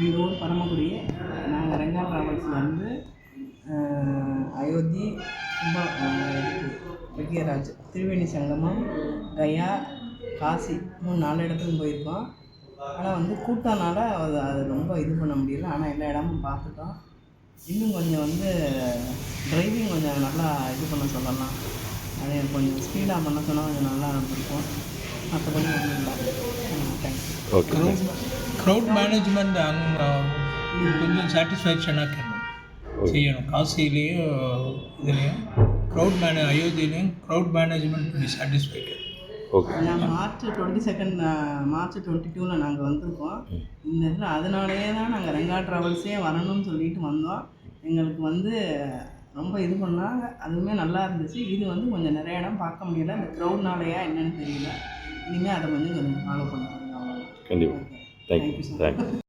எங்கள் ஊர் பரமக்குடி. நாங்கள் ரெங்கா ட்ராவல்ஸில் வந்து அயோத்தி, விஜயராஜ், திரிவேணி சங்கமம், கயா, காசி 4 இடத்துக்கும் போயிருக்கோம். ஆனால் வந்து கூட்டம்னால அது ரொம்ப இது பண்ண முடியல. ஆனால் எல்லா இடமும் பார்த்துட்டோம். இன்னும் கொஞ்சம் வந்து டிரைவிங் கொஞ்சம் நல்லா இது பண்ண சொல்லலாம். அது கொஞ்சம் ஸ்பீடாக பண்ண சொன்னால் கொஞ்சம் நல்லா இருந்திருக்கும். மற்றபடி ஒன்றும் இல்லை. தேங்க்ஸ். ஓகே. க்ரௌட் மேனேஜ்மெண்ட் அங்கே கொஞ்சம் சாட்டிஸ்ஃபேக்ஷனாக செய்யணும். காசிலையும் இதுலேயும் அயோத்தியிலையும் க்ரௌட் மேனேஜ்மெண்ட் கொஞ்சம் சாட்டிஸ்ஃபைடு. ஓகே. நாங்கள் மார்ச் 22 மார்ச் 22 நாங்கள் வந்திருக்கோம். இந்த இதில் அதனாலேயே தான் நாங்கள் ரெங்கா ட்ராவல்ஸே வரணும்னு சொல்லிட்டு வந்தோம். எங்களுக்கு வந்து ரொம்ப இது பண்ணாங்க. அதுவுமே நல்லா இருந்துச்சு. இது வந்து கொஞ்சம் நிறைய இடம் பார்க்க முடியல. இந்த க்ரௌட்னாலையா என்னன்னு தெரியல. இனிமேல் அதை கொஞ்சம் ஃபாலோ பண்ணுறாங்க. கண்டிப்பாக. தேங்க்யூ.